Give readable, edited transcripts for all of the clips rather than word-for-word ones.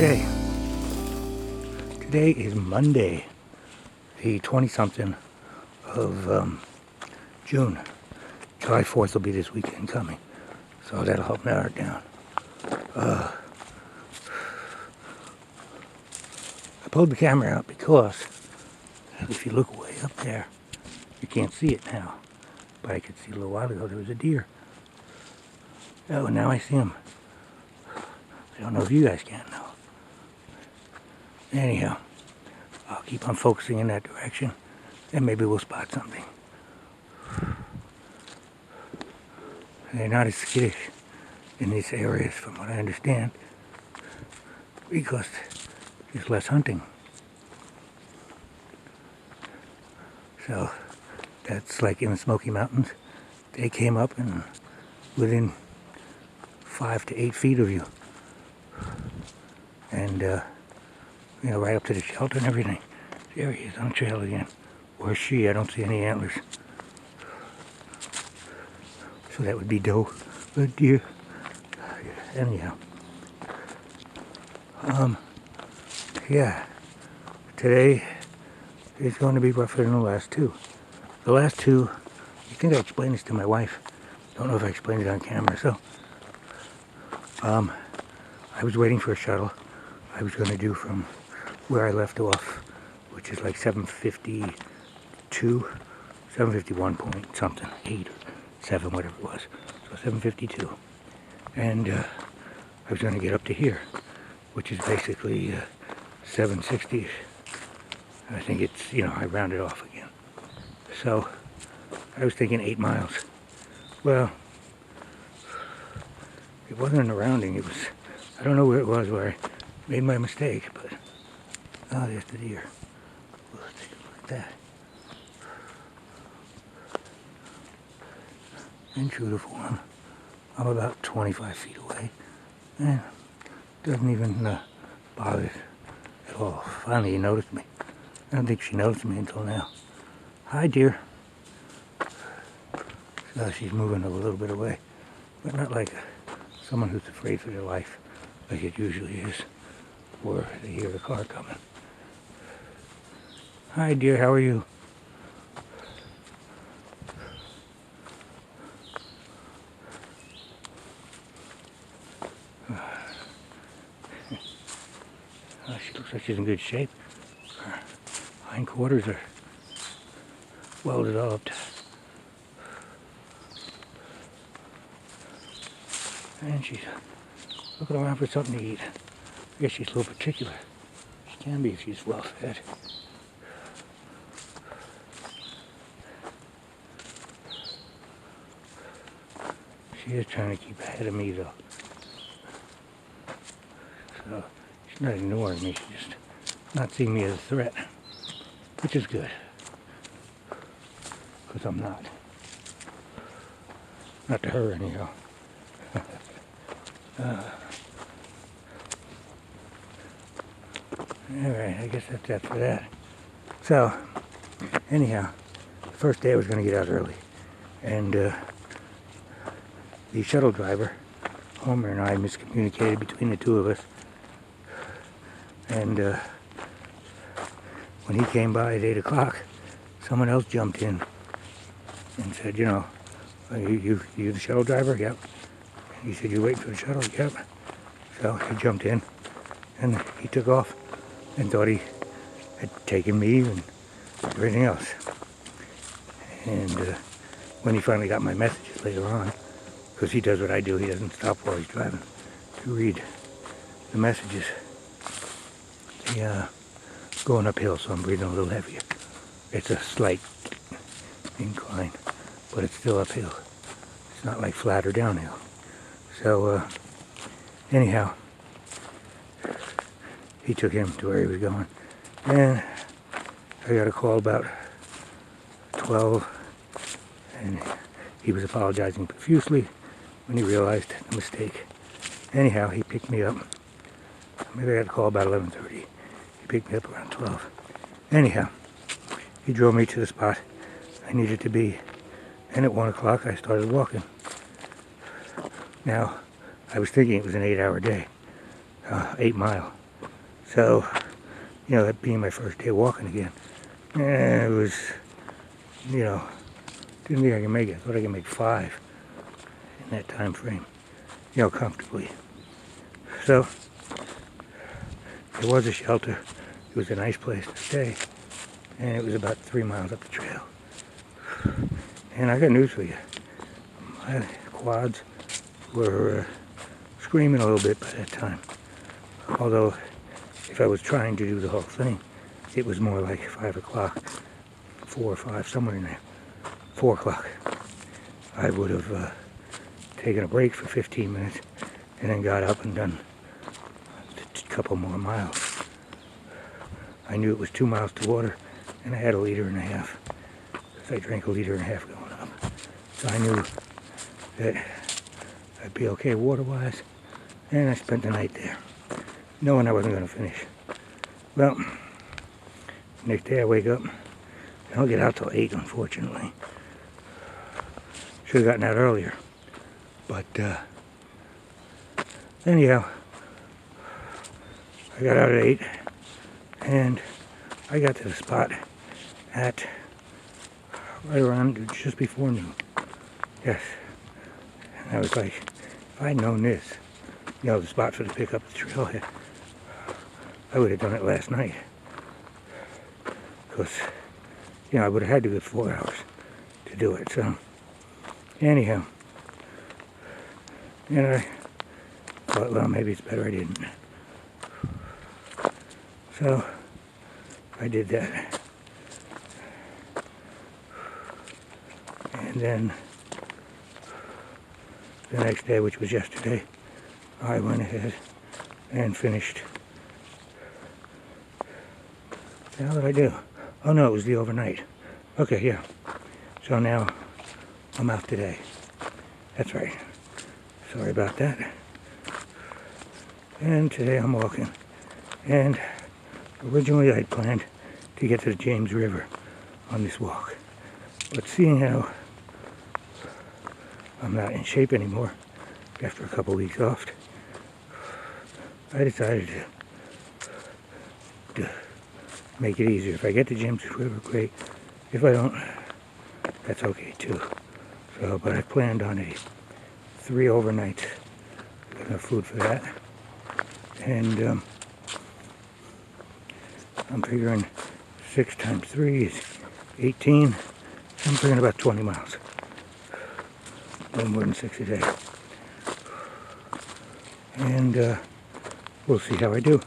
Okay, today is Monday, the 20-something of June. July 4th will be this weekend coming, so that'll help narrow it down. I pulled the camera out because if you look way up there, you can't see it now, but I could see a little while ago there was a deer. Oh, now I see him. I don't know if you guys can now. Anyhow, I'll keep on focusing in that direction, and maybe we'll spot something. They're not as skittish in these areas, from what I understand, because there's less hunting. So that's like in the Smoky Mountains. They came up and within 5 to 8 feet of you, and you know, right up to the shelter and everything. There he is on the trail again. Or she, I don't see any antlers. So that would be doe, a deer. Anyhow. Yeah. Today is going to be rougher than the last two. The last two, I think I explained this to my wife. Don't know if I explained it on camera, so. I was waiting for a shuttle. I was going to do from where I left off, which is like 7:52, 7:51 point something, 8 or 7, whatever it was. So 7:52. And I was going to get up to here, which is basically 7:60. I think it's, you know, I rounded off again. So I was thinking 8 miles. Well, it wasn't a rounding, it was, I don't know where it was where I made my mistake, but oh, there's the deer. Let's take a look at that. In true to form, I'm about 25 feet away, and doesn't even bother at all. Finally, he noticed me. I don't think she noticed me until now. Hi, dear. So she's moving a little bit away, but not like someone who's afraid for their life, like it usually is, or they hear the car coming. Hi, dear, how are you? She looks like she's in good shape. Her hindquarters are well developed. And she's looking around for something to eat. I guess she's a little particular. She can be if she's well fed. She is trying to keep ahead of me though. So she's not ignoring me, she's just not seeing me as a threat. Which is good. Because I'm not. Not to her anyhow. Alright, I guess that's that for that. So, anyhow, the first day I was going to get out early. And the shuttle driver, Homer, and I miscommunicated between the two of us. And when he came by at 8 o'clock, someone else jumped in and said, you know, you the shuttle driver? Yep. He said, you waiting for the shuttle? Yep. So he jumped in and he took off and thought he had taken me and everything else. And when he finally got my messages later on, because he does what I do, he doesn't stop while he's driving to read the messages. Going uphill, so I'm breathing a little heavier. It's a slight incline, but it's still uphill. It's not like flat or downhill. So, anyhow, he took him to where he was going. And I got a call about 12, and he was apologizing profusely when he realized the mistake. Anyhow, he picked me up. Maybe I got a call about 11:30. He picked me up around 12. Anyhow, he drove me to the spot I needed to be. And at 1 o'clock, I started walking. Now, I was thinking it was an 8-hour day, 8 mile. So, you know, that being my first day walking again, it was, you know, didn't think I could make it. I thought I could make 5 in that time frame, you know, comfortably. So, there was a shelter. It was a nice place to stay, and it was about 3 miles up the trail. And I got news for you. My quads were screaming a little bit by that time. Although, if I was trying to do the whole thing, it was more like 5 o'clock, 4 or 5, somewhere in there. 4 o'clock. I would have taken a break for 15 minutes and then got up and done a couple more miles. I knew it was 2 miles to water, and I had 1.5 liters, because I drank 1.5 liters going up. So I knew that I'd be okay water-wise, and I spent the night there, knowing I wasn't going to finish. Well, next day I wake up, and I don't get out till 8, unfortunately. Should have gotten out earlier, but anyhow, I got out at 8, and I got to the spot at right around just before noon. Yes, and I was like, if I'd known this, you know, the spot for the pick up the trailhead, I would have done it last night, because, you know, I would have had to get 4 hours to do it. So anyhow, and I thought, well, maybe it's better I didn't. So I did that. And then the next day, which was yesterday, I went ahead and finished. What the hell did I do? Oh no, it was the overnight. Okay, yeah. So now I'm out today. That's right. Sorry about that. And today I'm walking. And originally I'd planned to get to the James River on this walk. But seeing how I'm not in shape anymore after a couple weeks off, I decided to make it easier. If I get to James River, great. If I don't, that's okay too. So, but I planned on 3 overnights. Enough food for that. And I'm figuring 6 times 3 is 18. I'm figuring about 20 miles. No more than 6 a day. And we'll see how I do.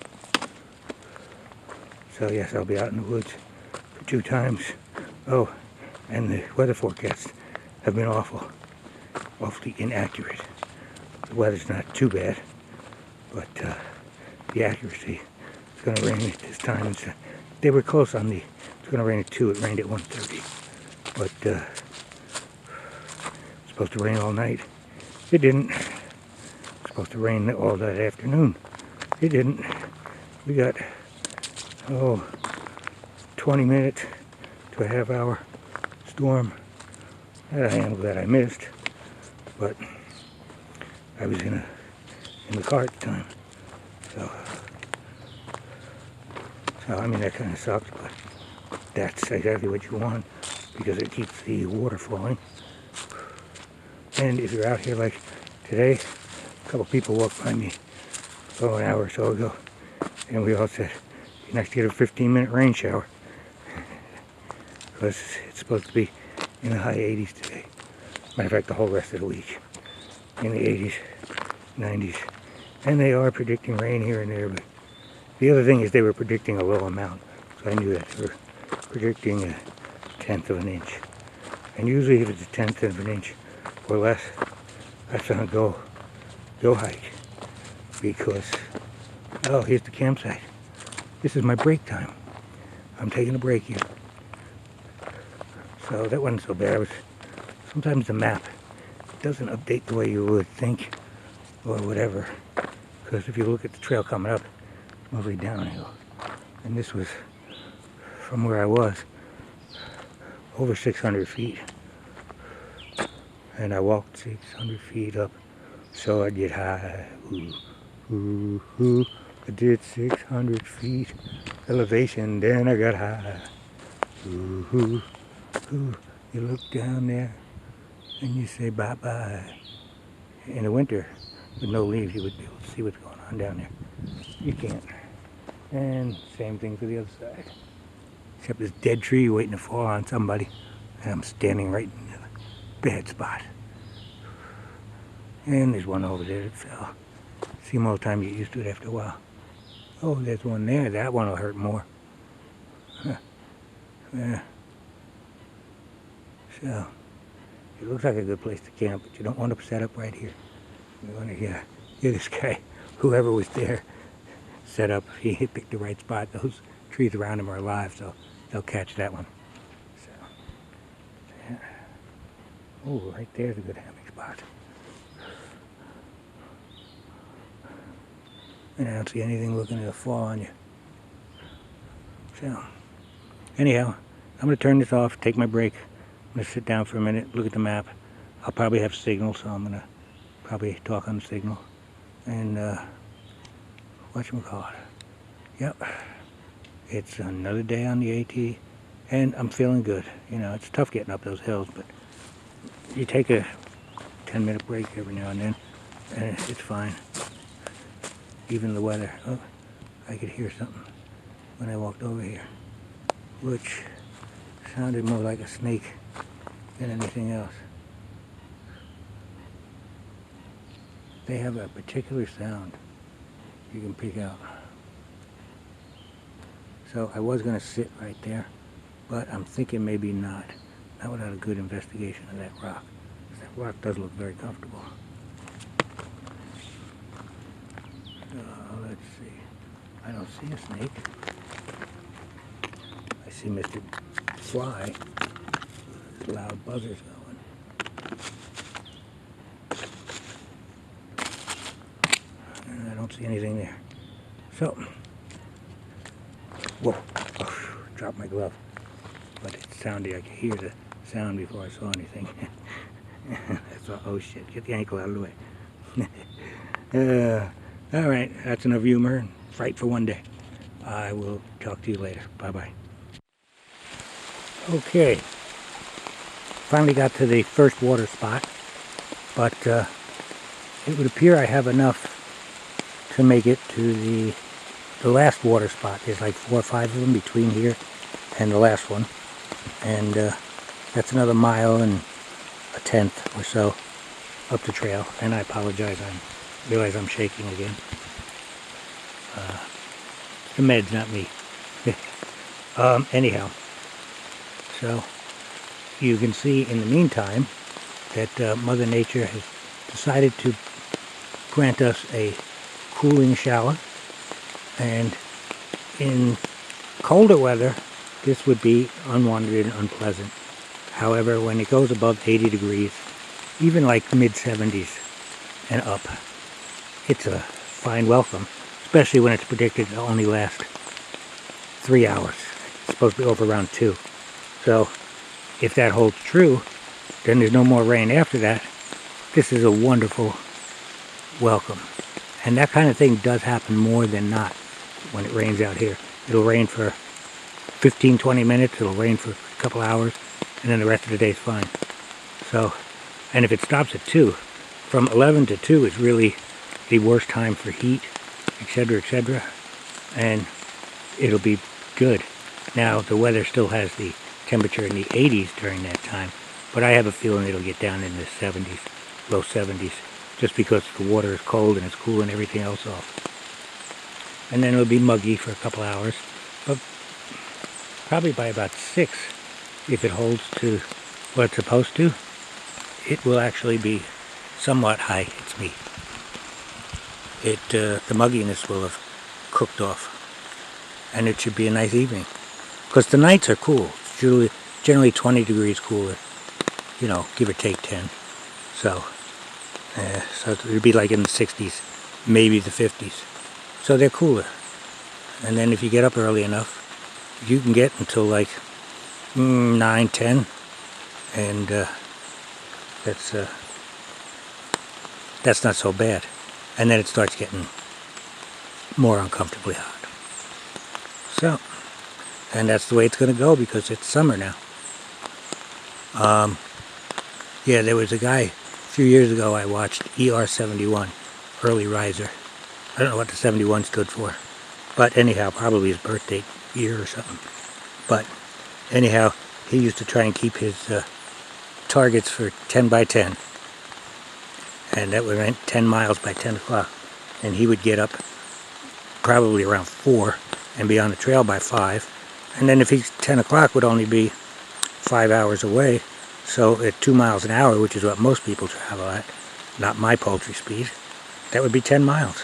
So yes, I'll be out in the woods for 2 times. Oh, and the weather forecasts have been awfully inaccurate. The weather's not too bad, but the accuracy, it's going to rain at this time. They were close on it's going to rain at 2, it rained at 1:30. But it's supposed to rain all night. It didn't. It's supposed to rain all that afternoon. It didn't. We got, 20 minutes to a half-hour storm that I am glad I missed, but I was in the car at the time, so I mean, that kind of sucks, but that's exactly what you want, because it keeps the water flowing. And if you're out here like today, a couple people walked by me an hour or so ago, and we all said, you're next to get a 15-minute rain shower, because it's supposed to be in the high 80s today. Matter of fact, the whole rest of the week in the 80s, 90s. And they are predicting rain here and there, but the other thing is they were predicting a low amount, so I knew that. They were predicting 1/10 of an inch. And usually if it's 1/10 of an inch or less, that's on a go hike. Because, oh, here's the campsite. This is my break time. I'm taking a break here. So that wasn't so bad. Sometimes the map doesn't update the way you would think or whatever. Because if you look at the trail coming up, it's mostly downhill. And this was, from where I was, over 600 feet. And I walked 600 feet up so I'd get high. Ooh, ooh, ooh. I did 600 feet elevation, then I got high. Ooh, ooh, ooh. You look down there and you say bye-bye. In the winter, with no leaves, you would be able to see what's going on down there. You can't. And same thing for the other side. Except this dead tree waiting to fall on somebody. And I'm standing right in the bad spot. And there's one over there that fell. See more time, you get used to it after a while. Oh, there's one there. That one will hurt more. Huh. Yeah. So, it looks like a good place to camp, but you don't want to set up right here. You want to hear this guy, whoever was there, set up. He picked the right spot. Those trees around him are alive, so they'll catch that one. So, yeah. Oh, right there's a good hammock spot. And I don't see anything looking to fall on you. So, anyhow, I'm going to turn this off, take my break. I'm going to sit down for a minute, look at the map. I'll probably have signal, so I'm going to probably talk on the signal. And, whatchamacallit. Yep. It's another day on the AT, and I'm feeling good. You know, it's tough getting up those hills, but you take a 10-minute break every now and then, and it's fine. Even the weather. Oh, I could hear something when I walked over here, which sounded more like a snake than anything else. They have a particular sound you can pick out. So I was going to sit right there, but I'm thinking maybe not. Not without a good investigation of that rock. That rock does look very comfortable. Let's see. I don't see a snake. I see Mr. Fly. Loud buzzers going. And I don't see anything there. So, whoa, oh, dropped my glove. But it sounded, I could hear the sound before I saw anything. I thought, oh shit, get the ankle out of the way. All right, that's enough humor and fright for one day. I will talk to you later. Bye-bye. Okay, finally got to the first water spot, but it would appear I have enough to make it to the last water spot. There's like 4 or 5 of them between here and the last one, and that's another 1.1 miles or so up the trail. And I apologize, I realize I'm shaking again. The meds, not me. Anyhow, so you can see in the meantime that Mother Nature has decided to grant us a cooling shower, and in colder weather this would be unwanted and unpleasant. However, when it goes above 80 degrees, even like mid-70s and up, it's a fine welcome, especially when it's predicted to only last 3 hours. It's supposed to be over around 2. So if that holds true, then there's no more rain after that. This is a wonderful welcome. And that kind of thing does happen more than not when it rains out here. It'll rain for 15-20 minutes, it'll rain for a couple hours, and then the rest of the day is fine. So, and if it stops at 2, from 11 to 2 is really the worst time for heat, etc., and it'll be good. Now, the weather still has the temperature in the 80s during that time, but I have a feeling it'll get down in the 70s, low 70s, just because the water is cold and it's cooling everything else off. And then it'll be muggy for a couple hours, but probably by about 6, if it holds to what it's supposed to, it will actually be somewhat high. It's me. The mugginess will have cooked off, and it should be a nice evening. Because the nights are cool. It's generally 20 degrees cooler, you know, give or take 10. So it'd be like in the 60s, maybe the 50s. So they're cooler. And then if you get up early enough, you can get until like 9, 10, and that's not so bad. And then it starts getting more uncomfortably hot. So, and that's the way it's going to go because it's summer now. Yeah, there was a guy a few years ago I watched, ER71, early riser. I don't know what the 71 stood for, but anyhow, probably his birthday year or something. But anyhow, he used to try and keep his targets for 10 by 10, and that would mean 10 miles by 10 o'clock. And he would get up probably around 4 and be on the trail by 5. And then if he's 10 o'clock would only be 5 hours away. So at 2 miles an hour, which is what most people travel at, not my poultry speed, that would be 10 miles.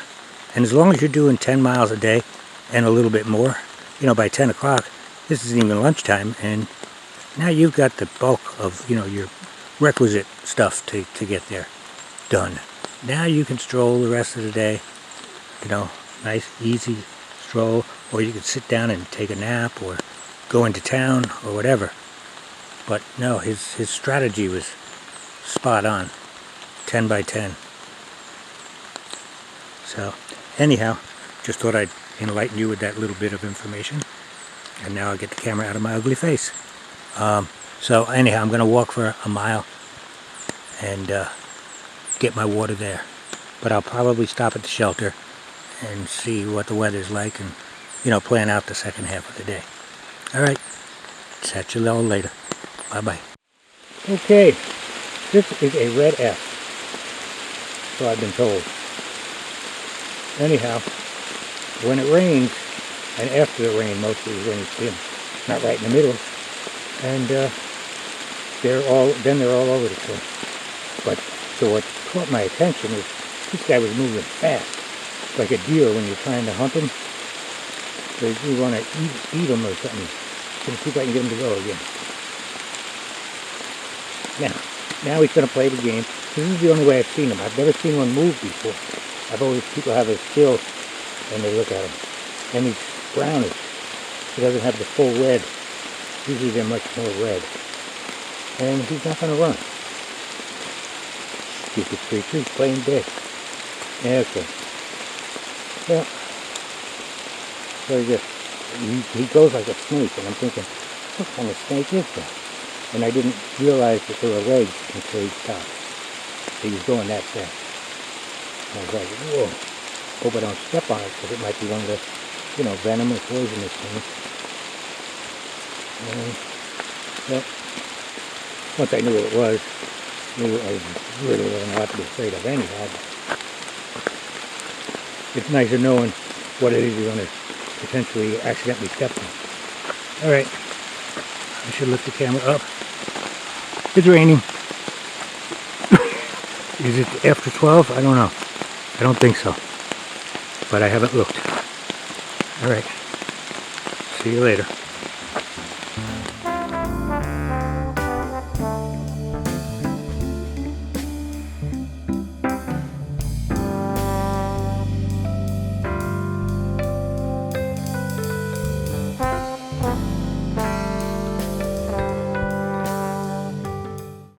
And as long as you're doing 10 miles a day and a little bit more, you know, by 10 o'clock, this isn't even lunchtime, and now you've got the bulk of, you know, your requisite stuff to get there done. Now you can stroll the rest of the day, you know, nice, easy stroll, or you could sit down and take a nap or go into town or whatever. But no, his strategy was spot on, 10 by 10. So anyhow, just thought I'd enlighten you with that little bit of information. And now I'll get the camera out of my ugly face. So anyhow, I'm going to walk for a mile and get my water there. But I'll probably stop at the shelter and see what the weather's like and, you know, plan out the second half of the day. All right, catch you all later. Bye-bye. Okay, this is a red F, so I've been told. Anyhow, when it rains, and after the rain, mostly when it's not right in the middle, and they're all over the place. But so what caught my attention is this guy was moving fast, like a deer when you're trying to hunt him. So you want to eat him or something. So see if I can get him to go again. Now he's going to play the game. This is the only way I've seen him. I've never seen one move before. I've always, people have his still and they look at him. And he's brownish. He doesn't have the full red. Usually they're much more red. And he's not going to run. Stupid creature, he's playing dead. Yeah, okay. Well, so he goes like a snake, and I'm thinking, what kind of snake is that? And I didn't realize that there were legs until he stopped. He was going that fast. I was like, whoa, hope I don't step on it, because it might be one of the, you know, venom or poisonous things. And, well, once I knew what it was, I really wasn't allowed to be afraid of anyhow. It's nicer knowing what it is you're going to potentially accidentally step on. Alright, I should lift the camera up. It's raining. Is it after 12? I don't know. I don't think so. But I haven't looked. Alright. See you later.